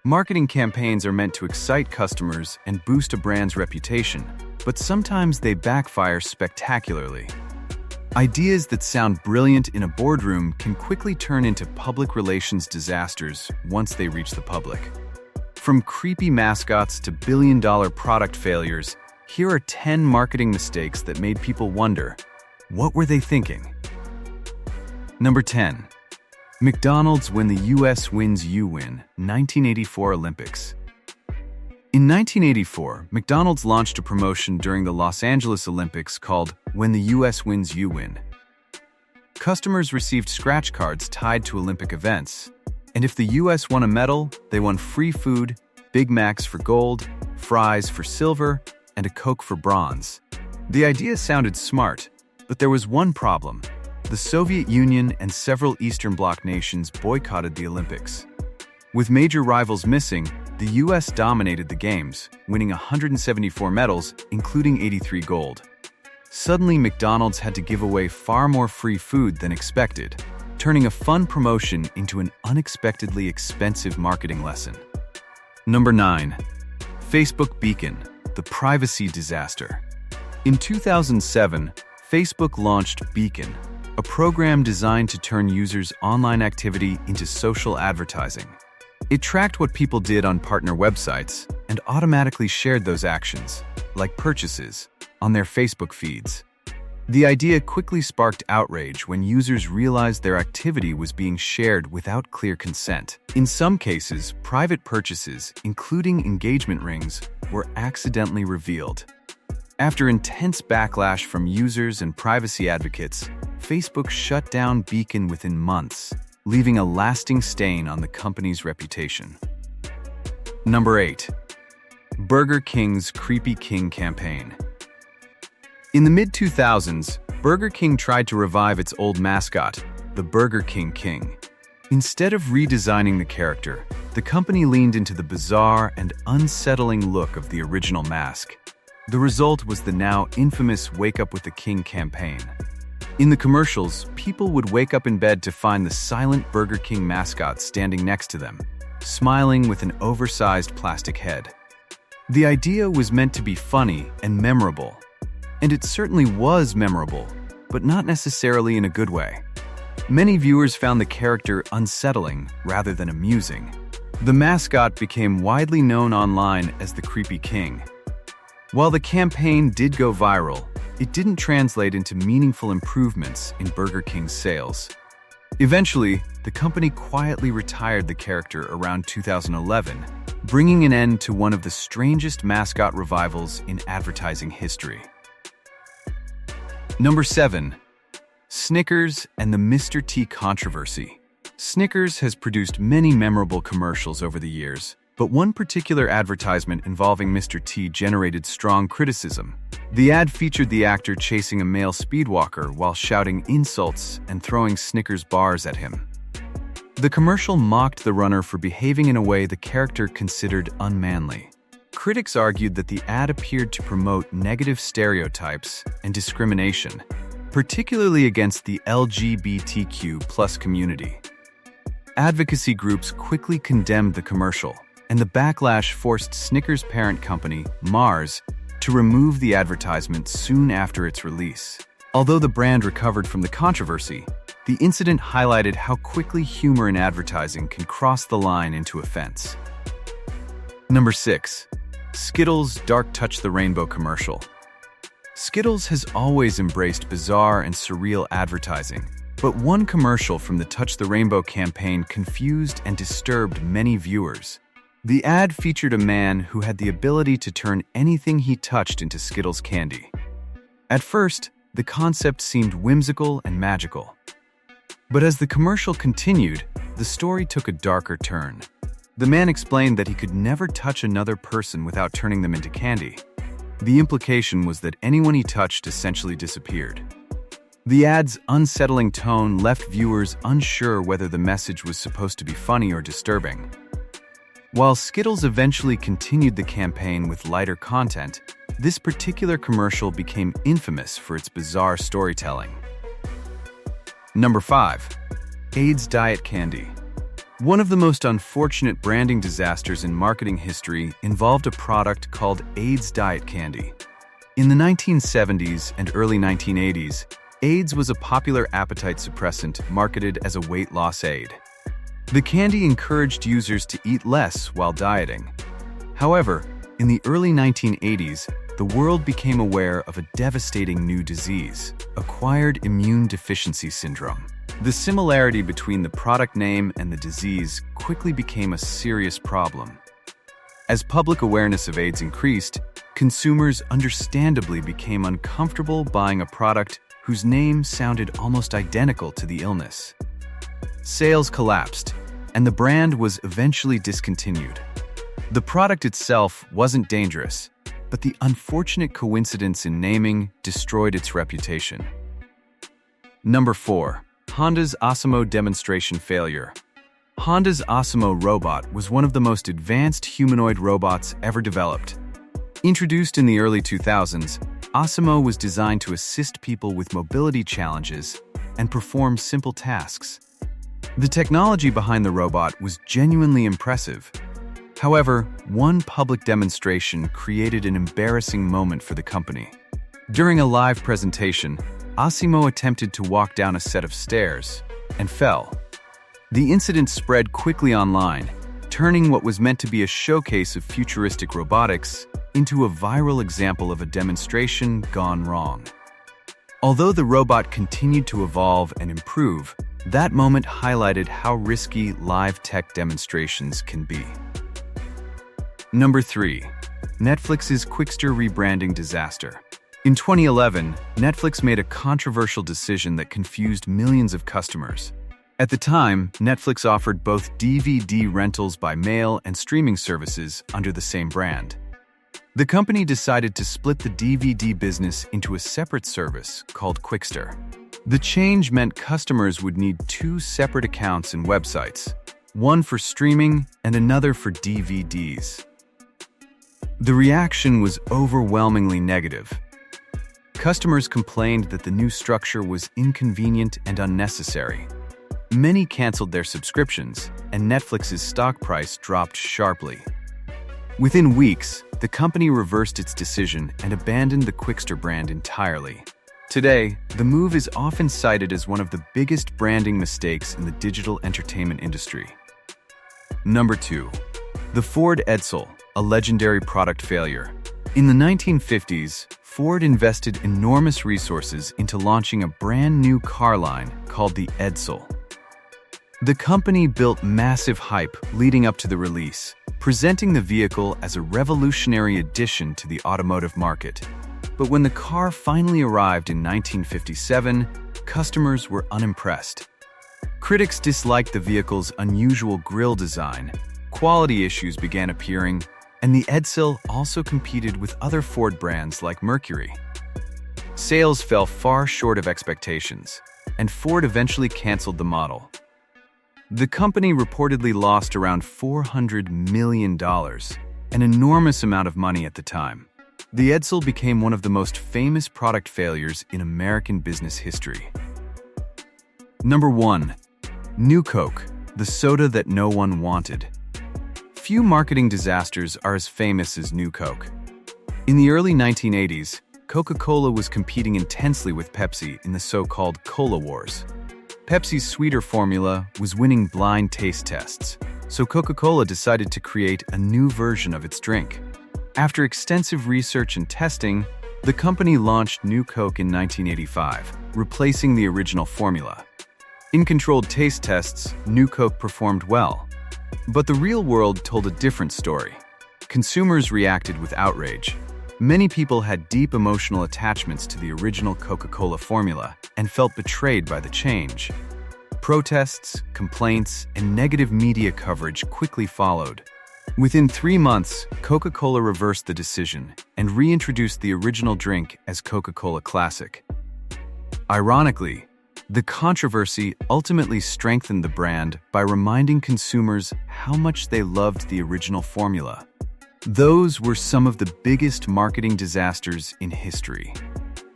Marketing campaigns are meant to excite customers and boost a brand's reputation, but sometimes they backfire spectacularly. Ideas that sound brilliant in a boardroom can quickly turn into public relations disasters once they reach the public. From creepy mascots to billion-dollar product failures, here are 10 marketing mistakes that made people wonder, what were they thinking? Number 10. McDonald's when the US wins you win, 1984 Olympics. In 1984, McDonald's launched a promotion during the Los Angeles Olympics called When the US Wins You Win. Customers received scratch cards tied to Olympic events, and if the US won a medal, they won free food, Big Macs for gold, fries for silver, and a Coke for bronze. The idea sounded smart, but there was one problem. The Soviet Union and several Eastern Bloc nations boycotted the Olympics. With major rivals missing, the US dominated the Games, winning 174 medals, including 83 gold. Suddenly, McDonald's had to give away far more free food than expected, turning a fun promotion into an unexpectedly expensive marketing lesson. Number 9. Facebook Beacon, the privacy disaster. In 2007, Facebook launched Beacon, a program designed to turn users' online activity into social advertising. It tracked what people did on partner websites and automatically shared those actions, like purchases, on their Facebook feeds. The idea quickly sparked outrage when users realized their activity was being shared without clear consent. In some cases, private purchases, including engagement rings, were accidentally revealed. After intense backlash from users and privacy advocates, Facebook shut down Beacon within months, leaving a lasting stain on the company's reputation. Number 8. Burger King's Creepy King campaign. In the mid-2000s, Burger King tried to revive its old mascot, the Burger King King. Instead of redesigning the character, the company leaned into the bizarre and unsettling look of the original mask. The result was the now infamous Wake Up with the King campaign. In the commercials, people would wake up in bed to find the silent Burger King mascot standing next to them, smiling with an oversized plastic head. The idea was meant to be funny and memorable, and it certainly was memorable, but not necessarily in a good way. Many viewers found the character unsettling rather than amusing. The mascot became widely known online as the Creepy King. While the campaign did go viral, it didn't translate into meaningful improvements in Burger King's sales. Eventually, the company quietly retired the character around 2011, bringing an end to one of the strangest mascot revivals in advertising history. Number 7. Snickers and the Mr. T controversy. Snickers has produced many memorable commercials over the years, but one particular advertisement involving Mr. T generated strong criticism. The ad featured the actor chasing a male speedwalker while shouting insults and throwing Snickers bars at him. The commercial mocked the runner for behaving in a way the character considered unmanly. Critics argued that the ad appeared to promote negative stereotypes and discrimination, particularly against the LGBTQ+ community. Advocacy groups quickly condemned the commercial, and the backlash forced Snickers' parent company, Mars, to remove the advertisement soon after its release. Although the brand recovered from the controversy, the incident highlighted how quickly humor in advertising can cross the line into offense. Number 6. Skittles' Dark Touch the Rainbow commercial. Skittles has always embraced bizarre and surreal advertising, but one commercial from the Touch the Rainbow campaign confused and disturbed many viewers. The ad featured a man who had the ability to turn anything he touched into Skittles candy. At first, the concept seemed whimsical and magical. But as the commercial continued, the story took a darker turn. The man explained that he could never touch another person without turning them into candy. The implication was that anyone he touched essentially disappeared. The ad's unsettling tone left viewers unsure whether the message was supposed to be funny or disturbing. While Skittles eventually continued the campaign with lighter content, this particular commercial became infamous for its bizarre storytelling. Number 5. AIDS Diet Candy. One of the most unfortunate branding disasters in marketing history involved a product called AIDS diet candy. In the 1970s and early 1980s, AIDS was a popular appetite suppressant marketed as a weight loss aid. The candy encouraged users to eat less while dieting. However, in the early 1980s, the world became aware of a devastating new disease, acquired immune deficiency syndrome. The similarity between the product name and the disease quickly became a serious problem. As public awareness of AIDS increased, consumers understandably became uncomfortable buying a product whose name sounded almost identical to the illness. Sales collapsed, and the brand was eventually discontinued. The product itself wasn't dangerous, but the unfortunate coincidence in naming destroyed its reputation. Number 4. Honda's Asimo demonstration failure. Honda's Asimo robot was one of the most advanced humanoid robots ever developed. Introduced in the early 2000s, Asimo was designed to assist people with mobility challenges and perform simple tasks. The technology behind the robot was genuinely impressive. However, one public demonstration created an embarrassing moment for the company. During a live presentation, Asimo attempted to walk down a set of stairs and fell. The incident spread quickly online, turning what was meant to be a showcase of futuristic robotics into a viral example of a demonstration gone wrong. Although the robot continued to evolve and improve, that moment highlighted how risky live tech demonstrations can be. Number 3. Netflix's Quickster rebranding disaster. In 2011, Netflix made a controversial decision that confused millions of customers. At the time, Netflix offered both DVD rentals by mail and streaming services under the same brand. The company decided to split the DVD business into a separate service called Quickster. The change meant customers would need 2 separate accounts and websites, one for streaming and another for DVDs. The reaction was overwhelmingly negative. Customers complained that the new structure was inconvenient and unnecessary. Many canceled their subscriptions, and Netflix's stock price dropped sharply. Within weeks, the company reversed its decision and abandoned the Quickster brand entirely. Today, the move is often cited as one of the biggest branding mistakes in the digital entertainment industry. Number 2. The Ford Edsel, a legendary product failure. In the 1950s, Ford invested enormous resources into launching a brand new car line called the Edsel. The company built massive hype leading up to the release, presenting the vehicle as a revolutionary addition to the automotive market. But when the car finally arrived in 1957, customers were unimpressed. Critics disliked the vehicle's unusual grille design, quality issues began appearing, and the Edsel also competed with other Ford brands like Mercury. Sales fell far short of expectations, and Ford eventually canceled the model. The company reportedly lost around $400 million, an enormous amount of money at the time. The Edsel became one of the most famous product failures in American business history. Number 1. New Coke, the soda that no one wanted. Few marketing disasters are as famous as New Coke. In the early 1980s, Coca-Cola was competing intensely with Pepsi in the so-called Cola Wars. Pepsi's sweeter formula was winning blind taste tests, so Coca-Cola decided to create a new version of its drink. After extensive research and testing, the company launched New Coke in 1985, replacing the original formula. In controlled taste tests, New Coke performed well. But the real world told a different story. Consumers reacted with outrage. Many people had deep emotional attachments to the original Coca-Cola formula and felt betrayed by the change. Protests, complaints, and negative media coverage quickly followed. Within 3 months, Coca-Cola reversed the decision and reintroduced the original drink as Coca-Cola Classic. Ironically, the controversy ultimately strengthened the brand by reminding consumers how much they loved the original formula. Those were some of the biggest marketing disasters in history.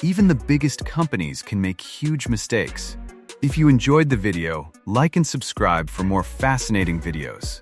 Even the biggest companies can make huge mistakes. If you enjoyed the video, like and subscribe for more fascinating videos.